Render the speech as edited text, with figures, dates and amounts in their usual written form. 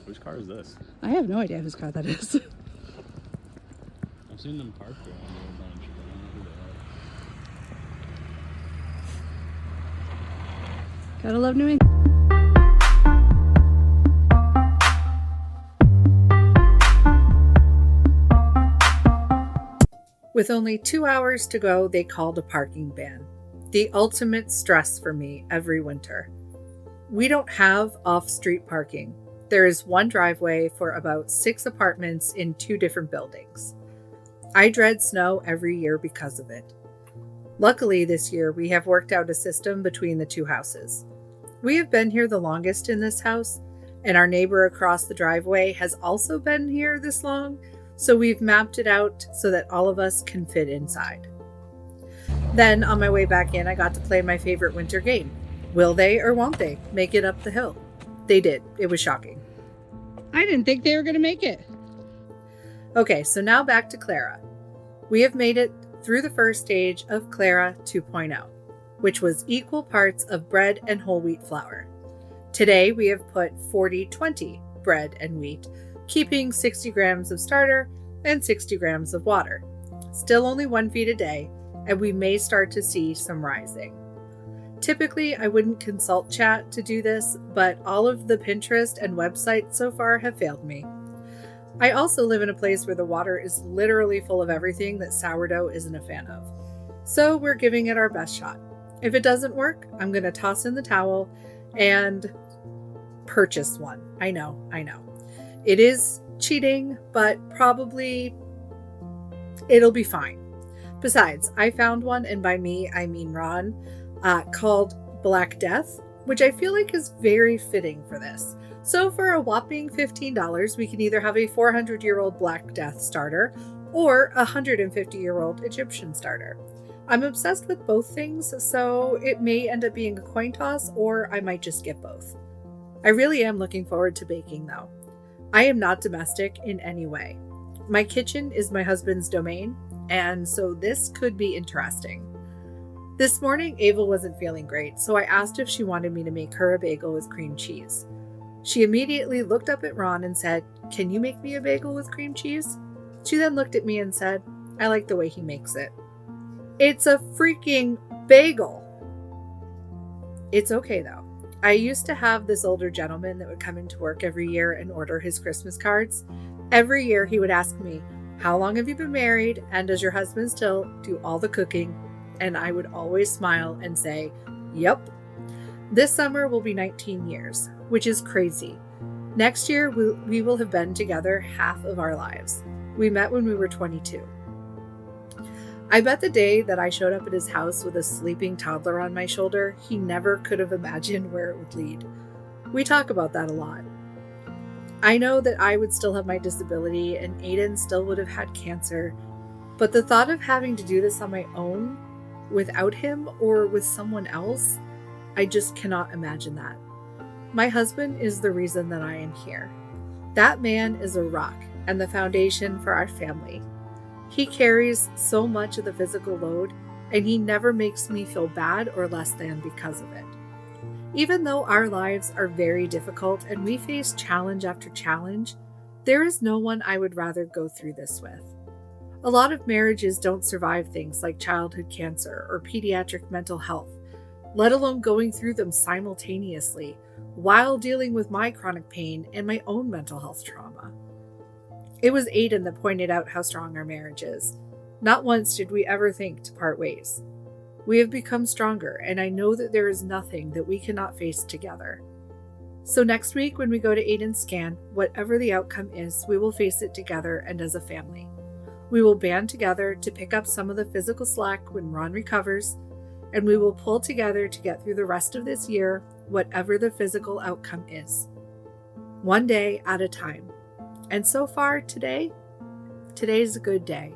Whose car is this? I have no idea whose car that is. I've seen them parked around there a bunch, but I don't know who they are. Gotta love New England. With only 2 hours to go, they called a parking ban. The ultimate stress for me every winter. We don't have off-street parking. There is one driveway for about 6 apartments in 2 different buildings. I dread snow every year because of it. Luckily, this year we have worked out a system between the 2 houses. We have been here the longest in this house, and our neighbor across the driveway has also been here this long, so we've mapped it out so that all of us can fit inside. Then, on my way back in, I got to play my favorite winter game. Will they or won't they make it up the hill? They did. It was shocking. I didn't think they were going to make it. Okay, so now back to Clara. We have made it through the first stage of Clara 2.0, which was equal parts of bread and whole wheat flour. Today, we have put 40-20 bread and wheat, keeping 60 grams of starter and 60 grams of water. Still only 1 feed a day, and we may start to see some rising. Typically, I wouldn't consult chat to do this, but all of the Pinterest and websites so far have failed me. I also live in a place where the water is literally full of everything that sourdough isn't a fan of. So we're giving it our best shot. If it doesn't work, I'm going to toss in the towel and purchase one. I know. It is cheating, but probably it'll be fine. Besides, I found one, and by me, I mean Ron, called Black Death, which I feel like is very fitting for this. So for a whopping $15, we can either have a 400-year-old Black Death starter or a 150-year-old Egyptian starter. I'm obsessed with both things, so it may end up being a coin toss, or I might just get both. I really am looking forward to baking, though. I am not domestic in any way. My kitchen is my husband's domain, and so this could be interesting. This morning, Ava wasn't feeling great, so I asked if she wanted me to make her a bagel with cream cheese. She immediately looked up at Ron and said, "Can you make me a bagel with cream cheese?" She then looked at me and said, "I like the way he makes it." It's a freaking bagel! It's okay, though. I used to have this older gentleman that would come into work every year and order his Christmas cards. Every year he would ask me, "How long have you been married? And does your husband still do all the cooking?" And I would always smile and say, "Yep." This summer will be 19 years, which is crazy. Next year, we will have been together half of our lives. We met when we were 22. I bet the day that I showed up at his house with a sleeping toddler on my shoulder, he never could have imagined where it would lead. We talk about that a lot. I know that I would still have my disability and Aiden still would have had cancer, but the thought of having to do this on my own, without him or with someone else, I just cannot imagine that. My husband is the reason that I am here. That man is a rock and the foundation for our family. He carries so much of the physical load, and he never makes me feel bad or less than because of it. Even though our lives are very difficult and we face challenge after challenge, there is no one I would rather go through this with. A lot of marriages don't survive things like childhood cancer or pediatric mental health, let alone going through them simultaneously while dealing with my chronic pain and my own mental health trauma. It was Aiden that pointed out how strong our marriage is. Not once did we ever think to part ways. We have become stronger, and I know that there is nothing that we cannot face together. So next week when we go to Aiden's scan, whatever the outcome is, we will face it together and as a family. We will band together to pick up some of the physical slack when Ron recovers, and we will pull together to get through the rest of this year, whatever the physical outcome is. One day at a time. And so far today's a good day.